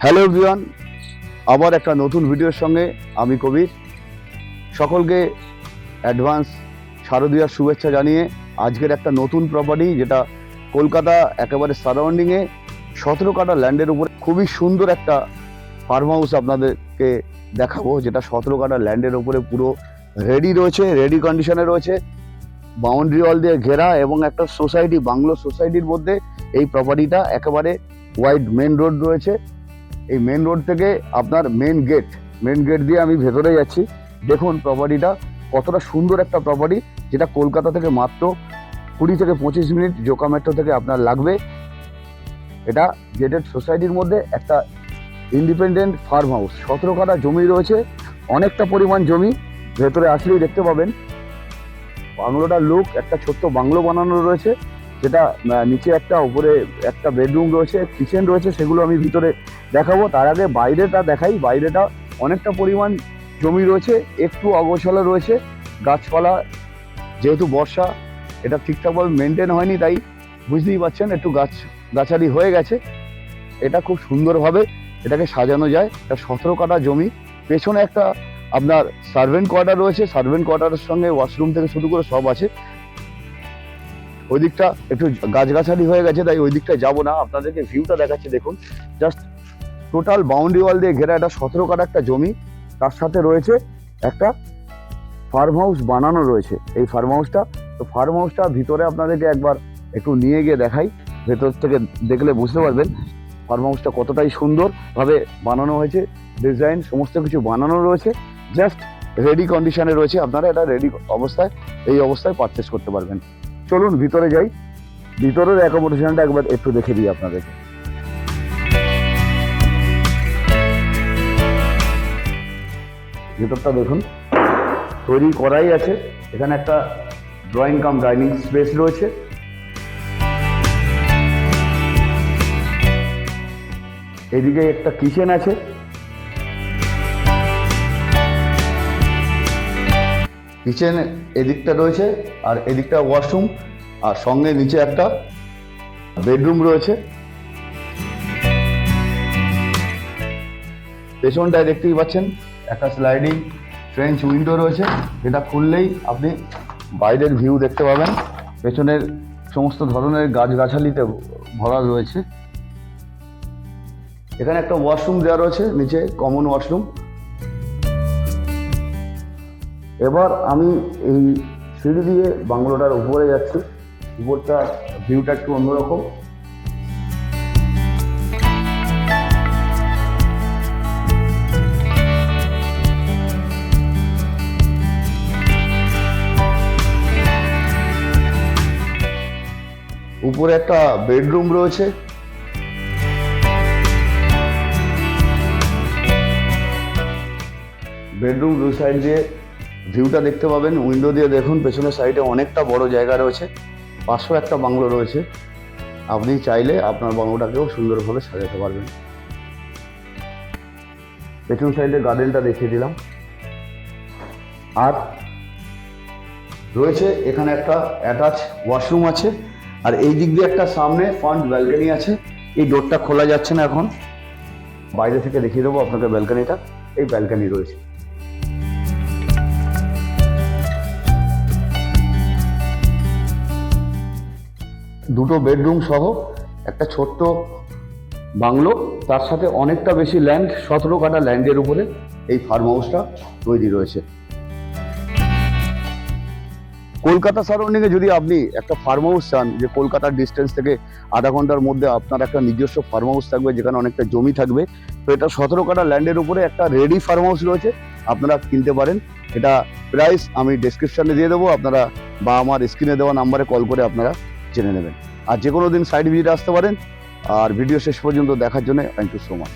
Hello everyone, আবার একটা নতুন ভিডিওর সঙ্গে আমি কবির। সকলকে অ্যাডভান্স শারদীয়ার শুভেচ্ছা জানিয়ে আজকের একটা নতুন প্রপার্টি, যেটা কলকাতা একেবারে সারাউন্ডিংয়ে 17 কাঠা ল্যান্ডের উপরে খুবই সুন্দর একটা ফার্ম হাউস আপনাদেরকে দেখাবো, যেটা 17 কাঠা ল্যান্ডের উপরে পুরো রেডি রয়েছে, রেডি কন্ডিশনে রয়েছে, বাউন্ডারি ওয়াল দিয়ে ঘেরা এবং একটা সোসাইটি, বাংলো সোসাইটির মধ্যে এই প্রপার্টিটা একেবারে ওয়াইড মেন রোড রয়েছে। এই মেন রোড থেকে আপনার মেন গেট দিয়ে আমি ভেতরে যাচ্ছি। দেখুন প্রপার্টিটা কতটা সুন্দর একটা প্রপার্টি, যেটা কলকাতা থেকে মাত্র 20 থেকে 25 মিনিট জোকা মেট্রো থেকে আপনার লাগবে। এটা গেটেড সোসাইটির মধ্যে একটা ইন্ডিপেন্ডেন্ট ফার্ম হাউস, 17 কাঠা জমি রয়েছে, অনেকটা পরিমাণ জমি। ভেতরে আসলেই দেখতে পাবেন বাংলোটার লুক, একটা ছোট্ট বাংলো বানানো রয়েছে, যেটা নিচে একটা, উপরে একটা বেডরুম রয়েছে, কিচেন রয়েছে, সেগুলো আমি ভিতরে দেখাবো। তার আগে বাইরেটা দেখাই। বাইরেটা অনেকটা পরিমাণ জমি রয়েছে, একটু অগোছালো রয়েছে, গাছপালা, যেহেতু বর্ষা এটা ঠিকঠাকভাবে মেনটেন হয়নি, তাই বুঝতেই পারছেন একটু গাছালি হয়ে গেছে। এটা খুব সুন্দরভাবে এটাকে সাজানো যায়। এটা 17 কাঠা জমি। পেছনে একটা আপনার সার্ভেন্ট কোয়ার্টার রয়েছে, সার্ভেন্ট কোয়ার্টারের সঙ্গে ওয়াশরুম থেকে শুরু করে সব আছে। ওই দিকটা একটু গাছগাছালি হয়ে গেছে, তাই ওই দিকটা যাবো না, আপনাদেরকে ভিউটা দেখাচ্ছি। দেখুন জাস্ট টোটাল বাউন্ডারি ওয়াল দিয়ে ঘেরা এটা 17 কাঠা একটা জমি। তার সাথে রয়েছে একটা ফার্ম হাউস বানানো রয়েছে। এই ফার্ম হাউসটা ভিতরে আপনাদেরকে একবার একটু নিয়ে গিয়ে দেখাই। ভেতর থেকে দেখলে বুঝতে পারবেন ফার্ম হাউসটা কতটাই সুন্দরভাবে বানানো হয়েছে, ডিজাইন সমস্ত কিছু বানানো রয়েছে, জাস্ট রেডি কন্ডিশনে রয়েছে। আপনারা এটা রেডি অবস্থায়, এই অবস্থায় পারচেস করতে পারবেন। চলুন ভিতরে যাই, ভিতরের অ্যাকোমোডেশনটা একবার একটু দেখে দিই আপনাদেরকে। ভিতরটা দেখুন তৈরি করাই আছে। এখানে একটা ড্রয়িং কাম ডাইনিং স্পেস রয়েছে। এদিকে একটা কিচেন আছে, কিচেন এদিকটা রয়েছে, আর এদিকটা ওয়াশরুম, আর সঙ্গে নিচে একটা বেডরুম রয়েছে। পেছনটায় দেখতেই পাচ্ছেন একটা স্লাইডিং ফ্রেঞ্চ উইন্ডো রয়েছে, যেটা খুললেই আপনি বাইরের ভিউ দেখতে পাবেন। পেছনের সমস্ত ধরনের গাছগাছালিতে ভরা রয়েছে। এখানে একটা ওয়াশরুম দেওয়া রয়েছে, নিচে কমন ওয়াশরুম। এবার আমি এই সিঁড়ি দিয়ে বাংলোটার উপরে যাচ্ছি। উপরটা ভিউটা একটু অন্যরকম। উপরে একটা বেডরুম রয়েছে। বেডরুম দু সাইড দিয়ে ভিউটা দেখতে পাবেন, উইন্ডো দিয়ে দেখুন পেছনের সাইডে অনেকটা বড় জায়গা রয়েছে। পাশেও একটা বাংলো রয়েছে, আপনি চাইলে আপনার বাংলোটাকেও সুন্দরভাবে সাজাতে পারবেন। পেছন সাইডে গার্ডেনটা দেখিয়ে দিলাম। আর রয়েছে এখানে একটা অ্যাটাচ ওয়াশরুম আছে, আর এই দিক দিয়ে একটা সামনে ফ্রন্ট ব্যালকনি আছে। এই ডোরটা খোলা যাচ্ছে না এখন, বাইরে থেকে দেখিয়ে দেবো আপনাকে ব্যালকনিটা। এই ব্যালকনি রয়েছে। দুটো বেডরুম সহ একটা ছোট্ট বাংলো, তার সাথে অনেকটা বেশি ল্যান্ড, 17 কাঠা ল্যান্ডের উপরে এই ফার্ম হাউসটা তৈরি রয়েছে। কলকাতা সারাউন্ডিংয়ে যদি আপনি একটা ফার্ম হাউস চান, যে কলকাতার ডিস্টেন্স থেকে আধা ঘন্টার মধ্যে আপনার একটা নিজস্ব ফার্ম হাউস থাকবে, যেখানে অনেকটা জমি থাকবে, তো এটা 17 কাঠা ল্যান্ডের উপরে একটা রেডি ফার্ম হাউস রয়েছে, আপনারা কিনতে পারেন। এটা প্রাইস আমি ডেসক্রিপশনে দিয়ে দেবো, আপনারা বা আমার স্ক্রিনে দেওয়া নাম্বারে কল করে আপনারা জেনে নেবেন। আর যে কোনো দিন সাইট ভিজিটে আসতে পারেন। আর ভিডিও শেষ পর্যন্ত দেখার জন্য থ্যাংক ইউ সো মাচ।